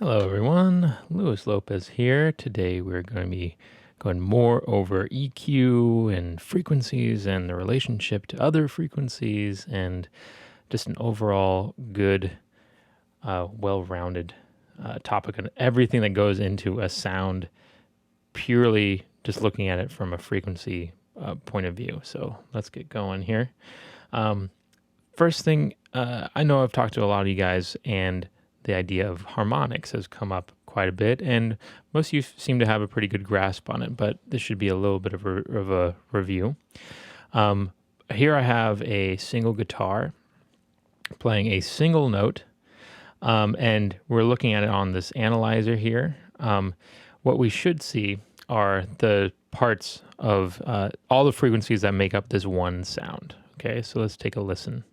Hello everyone, Luis Lopez here. Today we're going to be going more over EQ and frequencies and the relationship to other frequencies and just an overall good, well-rounded topic on everything that goes into a sound, purely just looking at it from a frequency point of view. So let's get going here. First thing, I know I've talked to a lot of you guys, and the idea of harmonics has come up quite a bit, and most of you seem to have a pretty good grasp on it, but this should be a little bit of a review. Here I have a single guitar playing a single note, and we're looking at it on this analyzer here. What we should see are the parts of all the frequencies that make up this one sound. Okay, so let's take a listen.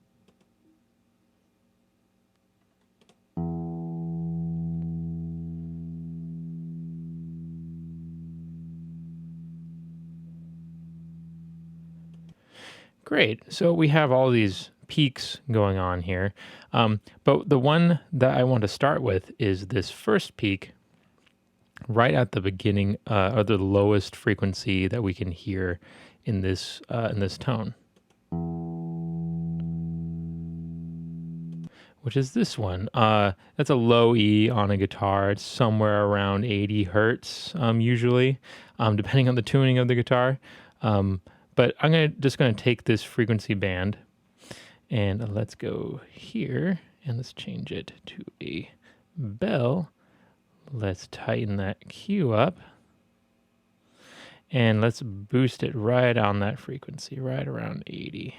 Great. So we have all these peaks going on here. But the one that I want to start with is this first peak right at the beginning, or the lowest frequency that we can hear in this tone, which is this one. That's a low E on a guitar. It's somewhere around 80 hertz, usually, depending on the tuning of the guitar. But I'm just going to take this frequency band and let's go here and let's change it to a bell. Let's tighten that Q up and let's boost it right on that frequency, right around 80.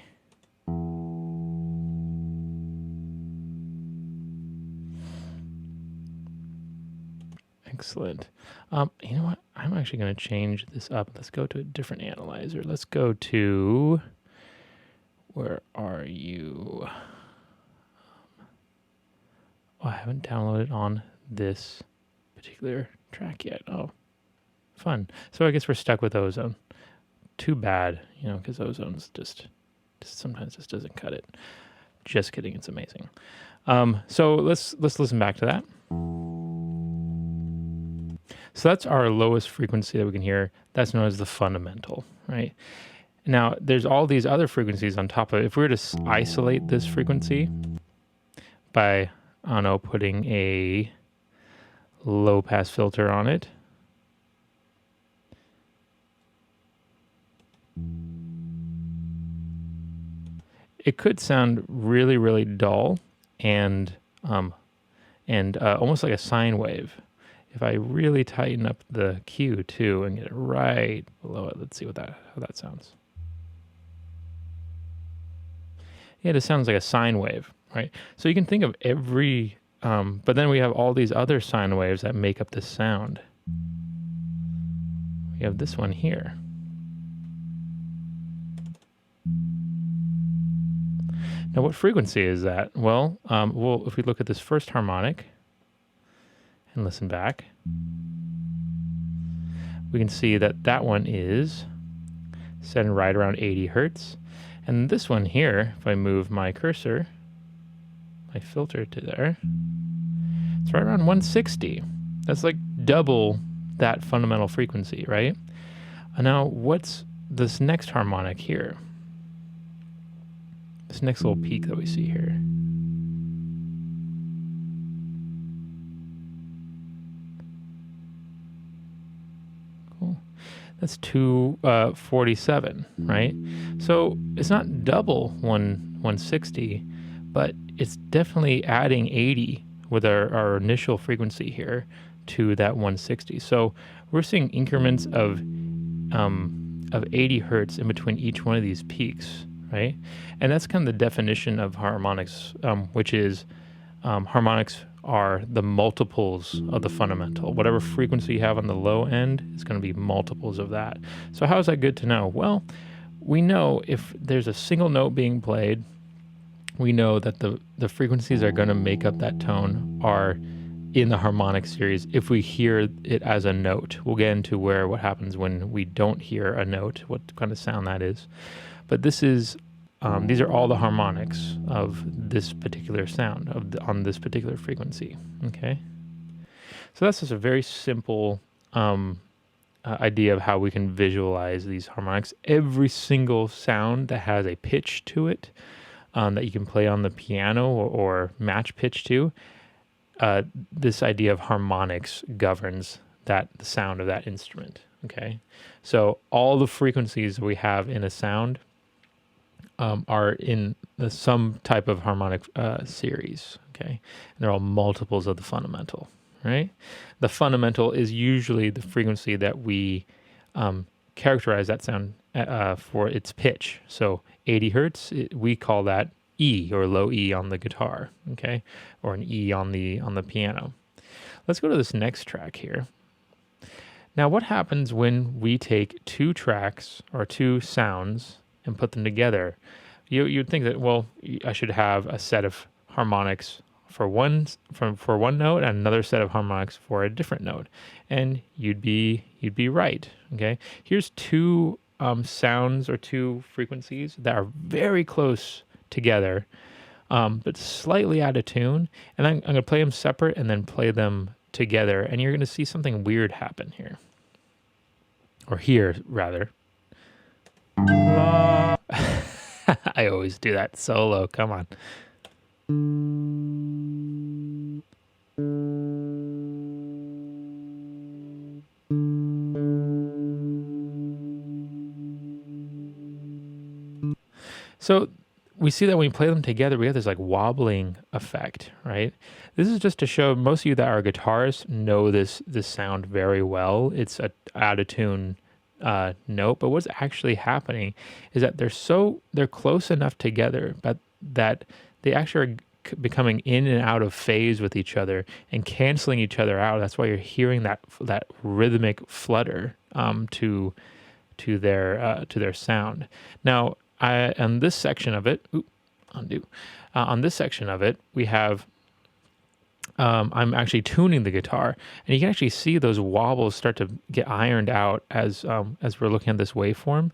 Excellent. You know what? I'm actually going to change this up. Let's go to a different analyzer. Let's go to, where are you? Oh, I haven't downloaded on this particular track yet. Oh, fun. So I guess we're stuck with ozone. Too bad, because ozone's just sometimes just doesn't cut it. Just kidding. It's amazing. So let's listen back to that. So that's our lowest frequency that we can hear. That's known as the fundamental, right? Now, there's all these other frequencies on top of it. If we were to isolate this frequency by, I don't know, putting a low-pass filter on it, it could sound really, really dull and almost like a sine wave. If I really tighten up the Q too and get it right below it, let's see how that sounds. Yeah, it sounds like a sine wave, right? So you can think of every, but then we have all these other sine waves that make up this sound. We have this one here. Now, what frequency is that? Well, if we look at this first harmonic and listen back, we can see that that one is set right around 80 hertz. And this one here, if I move my cursor, my filter to there, it's right around 160. That's like double that fundamental frequency, right? And now what's this next harmonic here? This next little peak that we see here. That's 247, right? So it's not double 160, but it's definitely adding 80 with our initial frequency here to that 160. So we're seeing increments of 80 hertz in between each one of these peaks, right? And that's kind of the definition of harmonics, which is harmonics are the multiples of the fundamental. Whatever frequency you have on the low end is going to be multiples of that. So how is that good to know? Well, we know if there's a single note being played, we know that the frequencies that are going to make up that tone are in the harmonic series if we hear it as a note. We'll get into what happens when we don't hear a note, what kind of sound that is. But this is these are all the harmonics of this particular sound on this particular frequency. Okay. So that's just a very simple idea of how we can visualize these harmonics. Every single sound that has a pitch to it that you can play on the piano or match pitch to, this idea of harmonics governs the sound of that instrument. Okay, so all the frequencies we have in a sound are in some type of harmonic series. Okay, and they're all multiples of the fundamental. Right, the fundamental is usually the frequency that we characterize that sound for its pitch. So 80 hertz, we call that E, or low E on the guitar. Okay, or an E on the piano. Let's go to this next track here. Now, what happens when we take two tracks or two sounds and put them together? You'd think that, well, I should have a set of harmonics for one note and another set of harmonics for a different note, and you'd be right. Okay, here's two sounds or two frequencies that are very close together, but slightly out of tune, and I'm going to play them separate and then play them together, and you're going to see something weird happen here, or here rather. I always do that solo. Come on. So we see that when we play them together, we have this like wobbling effect, right? This is just to show most of you that are guitarists know this sound very well. It's a out of tune note, but what's actually happening is that they're close enough together, but that they actually are becoming in and out of phase with each other and canceling each other out. That's why you're hearing that rhythmic flutter to their sound. Now, on this section of it, on this section of it, we have. I'm actually tuning the guitar, and you can actually see those wobbles start to get ironed out as we're looking at this waveform.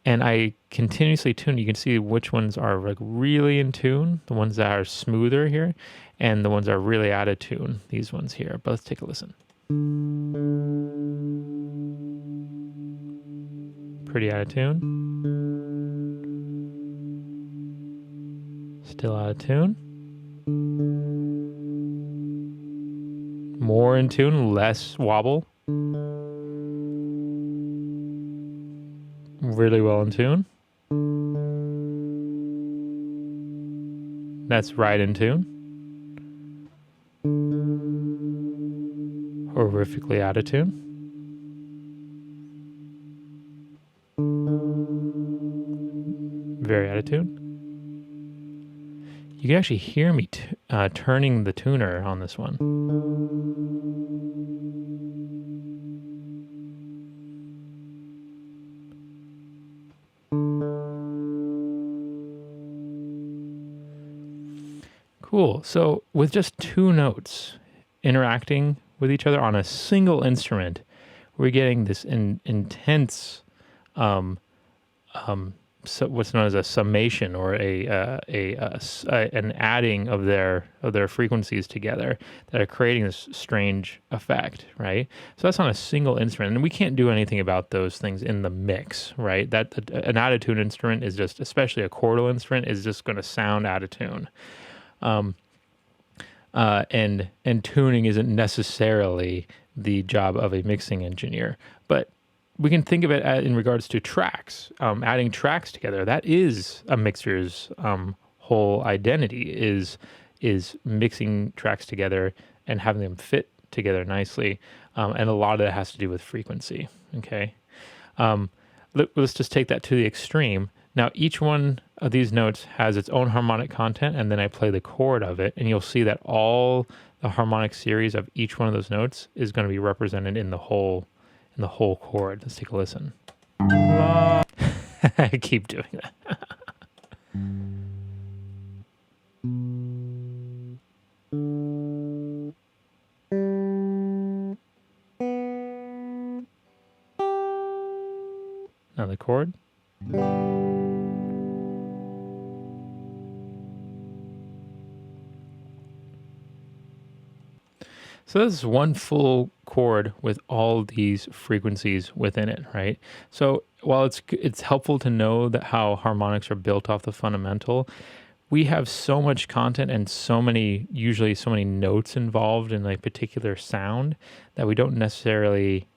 And I continuously tune. You can see which ones are like really in tune, the ones that are smoother here, and the ones that are really out of tune, these ones here. But let's take a listen. Pretty out of tune. Still out of tune. More in tune, less wobble. Really well in tune. That's right in tune. Horrifically out of tune. Very out of tune. You can actually hear me turning the tuner on this one. Cool. So with just two notes interacting with each other on a single instrument, we're getting this intense, so what's known as a summation, or an adding of their frequencies together that are creating this strange effect, right? So that's on a single instrument, and we can't do anything about those things in the mix, right? That an out of tune instrument is just, especially a chordal instrument, is just going to sound out of tune. And tuning isn't necessarily the job of a mixing engineer, but we can think of it in regards to tracks. Adding tracks together, that is a mixer's whole identity, is mixing tracks together and having them fit together nicely. And a lot of that has to do with frequency. Okay, let's just take that to the extreme. Now, each one of these notes has its own harmonic content, and then I play the chord of it, and you'll see that all the harmonic series of each one of those notes is going to be represented in the whole chord. Let's take a listen. I keep doing that. Now the chord. So this is one full chord with all these frequencies within it, right? So while it's helpful to know that how harmonics are built off the fundamental, we have so much content and usually so many notes involved in a particular sound that we don't necessarily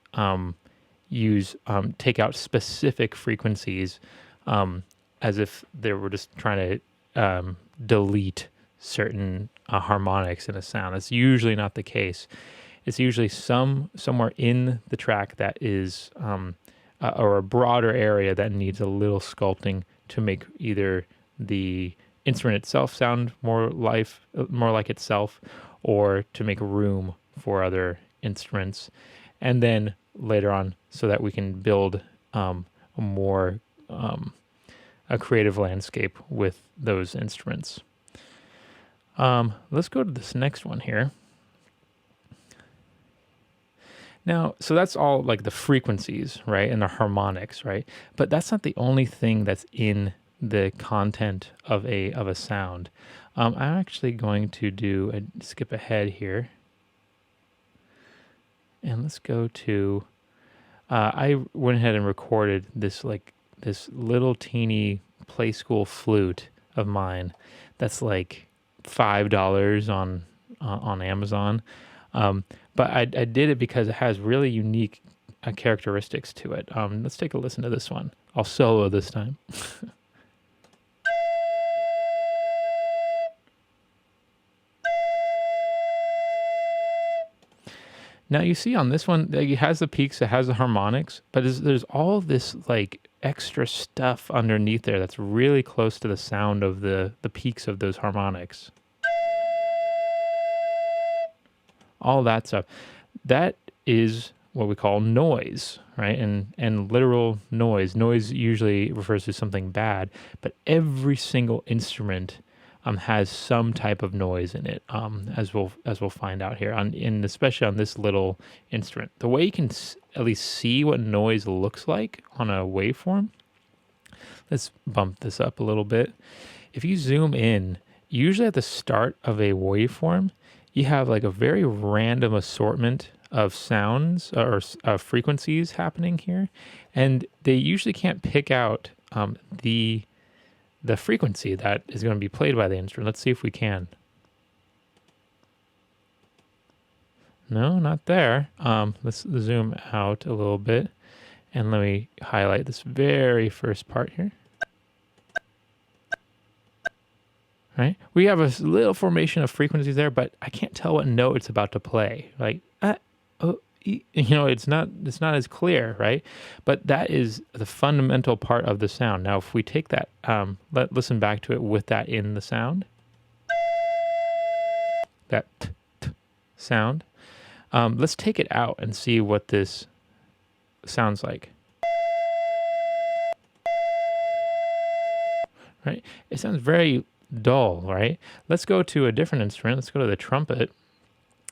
take out specific frequencies as if they were just trying to delete certain harmonics in a sound. That's usually not the case. It's usually somewhere in the track that is or a broader area that needs a little sculpting to make either the instrument itself sound more like itself, or to make room for other instruments, and then later on, so that we can build a more a creative landscape with those instruments. Let's go to this next one here. Now, so that's all like the frequencies, right? And the harmonics, right? But that's not the only thing that's in the content of a sound. I'm actually going to skip ahead here. And let's go to, I went ahead and recorded this little teeny play school flute of mine that's like $5 on Amazon. But I did it because it has really unique characteristics to it. Let's take a listen to this one. I'll solo this time. Now you see on this one, it has the peaks, it has the harmonics, but there's all this like extra stuff underneath there that's really close to the sound of the peaks of those harmonics. All that stuff. That is what we call noise, right? And literal noise. Noise usually refers to something bad, but every single instrument has some type of noise in it, as we'll find out here, and especially on this little instrument. The way you can at least see what noise looks like on a waveform. Let's bump this up a little bit. If you zoom in, usually at the start of a waveform, you have like a very random assortment of sounds or frequencies happening here, and they usually can't pick out the frequency that is going to be played by the instrument. Let's see if we can. No, not there. Let's zoom out a little bit, and let me highlight this very first part here. Right? We have a little formation of frequencies there, but I can't tell what note it's about to play. Like, it's not as clear, right? But that is the fundamental part of the sound. Now, if we take that, listen back to it with that in the sound, that sound. Let's take it out and see what this sounds like. Right? It sounds very dull, right? Let's go to a different instrument. Let's go to the trumpet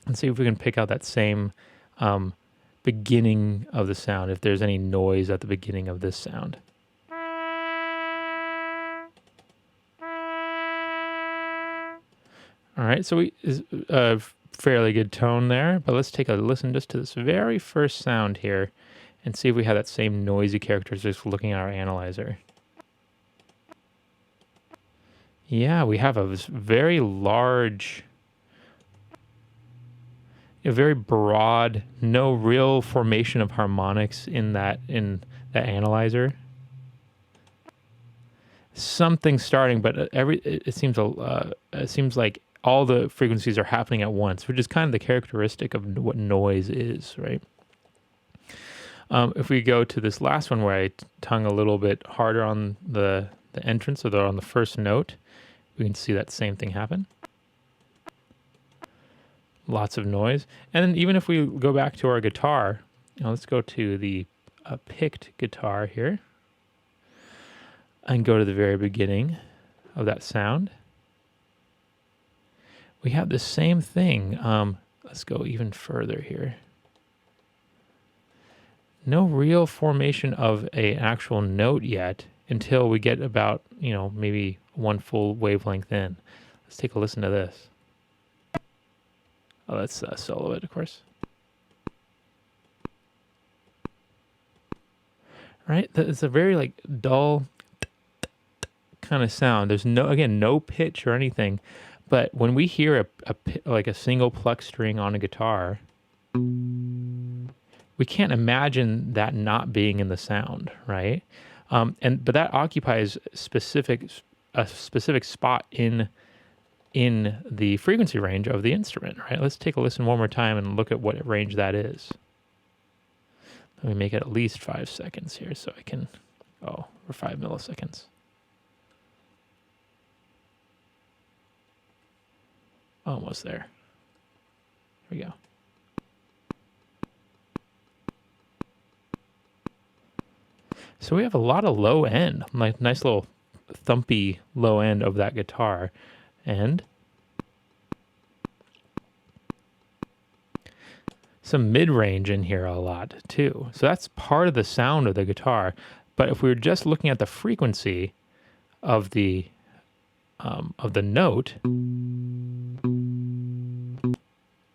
and see if we can pick out that same beginning of the sound, if there's any noise at the beginning of this sound. All right, so is a fairly good tone there, but let's take a listen just to this very first sound here and see if we have that same noisy characteristics looking at our analyzer. Yeah, we have a very large, a very broad, no real formation of harmonics in that analyzer. Something starting, but it seems like all the frequencies are happening at once, which is kind of the characteristic of what noise is, right? If we go to this last one where I tongue a little bit harder on the entrance, or on the first note, we can see that same thing happen. Lots of noise. And then even if we go back to our guitar, let's go to the picked guitar here and go to the very beginning of that sound. We have the same thing. Let's go even further here. No real formation of an actual note yet until we get about, maybe one full wavelength in. Let's take a listen to this. Oh, let's solo it, of course. Right? It's a very like dull kind of sound. There's no pitch or anything. But when we hear like a single pluck string on a guitar, we can't imagine that not being in the sound, right? But that occupies a specific spot in the frequency range of the instrument, right? Let's take a listen one more time and look at what range that is. Let me make it at least 5 seconds here so I can, or 5 milliseconds. Almost there. Here we go. So we have a lot of low end, like nice little thumpy low end of that guitar. And some mid-range in here a lot too. So that's part of the sound of the guitar. But if we were just looking at the frequency of the note,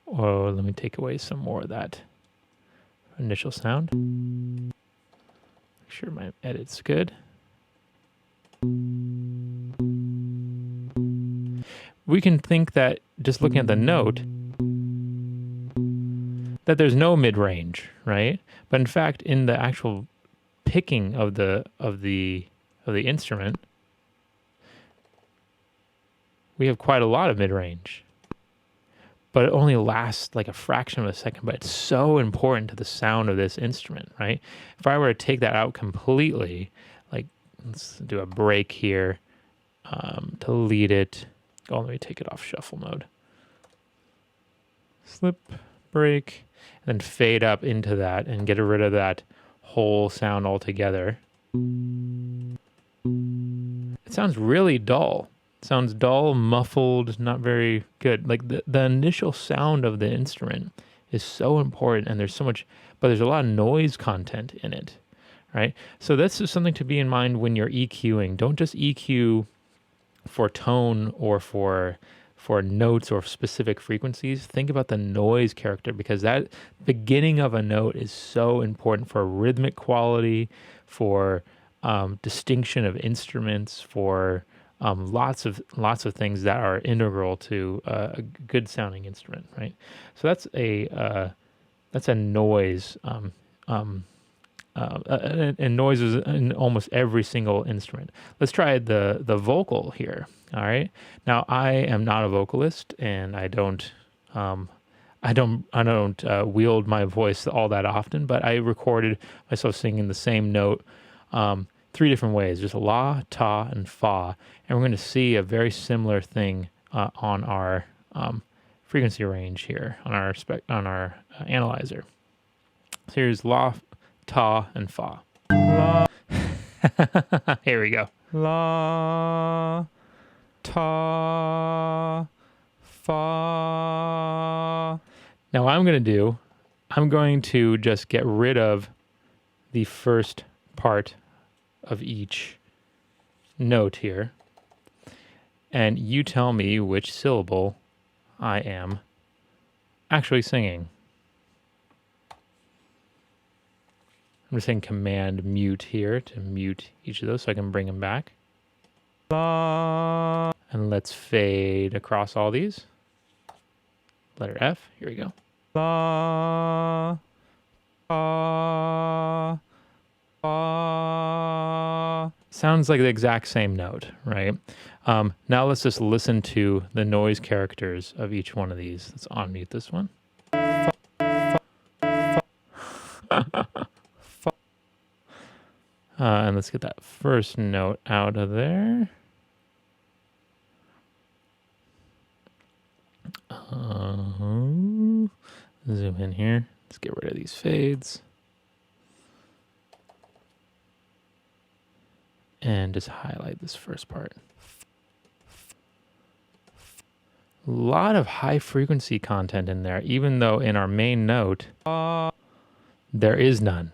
or let me take away some more of that initial sound. Make sure my edit's good. We can think that just looking at the note, that there's no mid-range, right? But in fact, in the actual picking of the instrument, we have quite a lot of mid-range. But it only lasts like a fraction of a second, but it's so important to the sound of this instrument, right? If I were to take that out completely, like let's do a break here, delete it. Oh, let me take it off shuffle mode. Slip, break, and then fade up into that and get rid of that whole sound altogether. It sounds really dull. Sounds dull, muffled, not very good. Like the initial sound of the instrument is so important, and there's so much, but there's a lot of noise content in it, right? So this is something to be in mind when you're EQing. Don't just EQ for tone or for notes or specific frequencies. Think about the noise character, because that beginning of a note is so important for rhythmic quality, for distinction of instruments, for lots of things that are integral to a good sounding instrument, right? So that's a noise, and noise is in almost every single instrument. Let's try the vocal here. All right. Now I am not a vocalist, and I don't wield my voice all that often, but I recorded myself singing the same note 3 different ways, just la, ta, and fa. And we're going to see a very similar thing on our frequency range here, on our analyzer. So here's la, ta, and fa. La. Here we go. La, ta, fa. Now what I'm going to just get rid of the first part of each note here, and you tell me which syllable I am actually singing. I'm just saying command mute here to mute each of those so I can bring them back. La. And let's fade across all these. Letter F, here we go. La, fa, fa. Sounds like the exact same note, right? Now let's just listen to the noise characters of each one of these. Let's unmute this one. And let's get that first note out of there. Zoom in here. Let's get rid of these fades. And just highlight this first part. A lot of high frequency content in there, even though in our main note, there is none,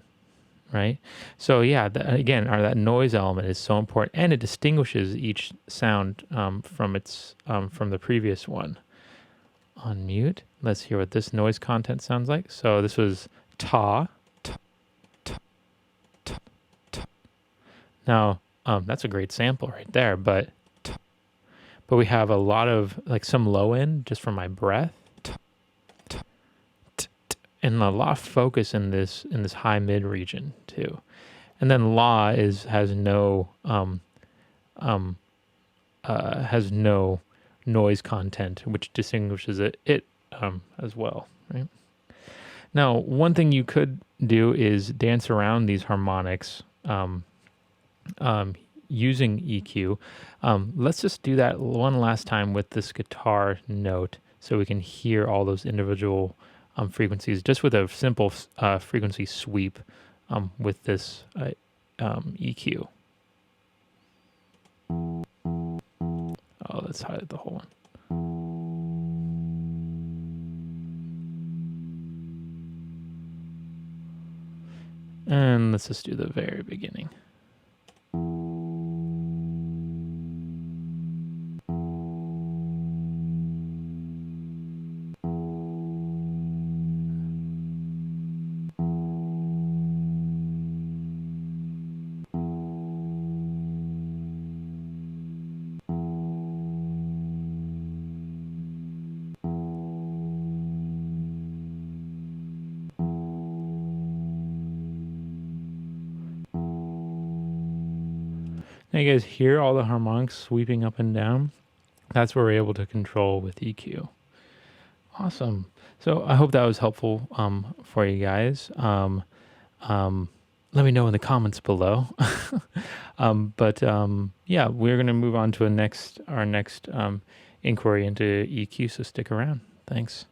right? So yeah, again, that noise element is so important, and it distinguishes each sound from the previous one. unmute. Let's hear what this noise content sounds like. So this was ta, ta, ta, ta, ta. Now, that's a great sample right there, but we have a lot of like some low end just from my breath, and a lot of focus in this high mid region too. And then la has no noise content, which distinguishes it as well, right? Now, one thing you could do is dance around these harmonics using EQ. Let's just do that one last time with this guitar note so we can hear all those individual frequencies just with a simple frequency sweep with this EQ. Oh, let's highlight the whole one. And let's just do the very beginning. Now you guys hear all the harmonics sweeping up and down? That's what we're able to control with EQ. Awesome. So I hope that was helpful for you guys. Let me know in the comments below. Yeah, we're going to move on to our next inquiry into EQ, so stick around. Thanks.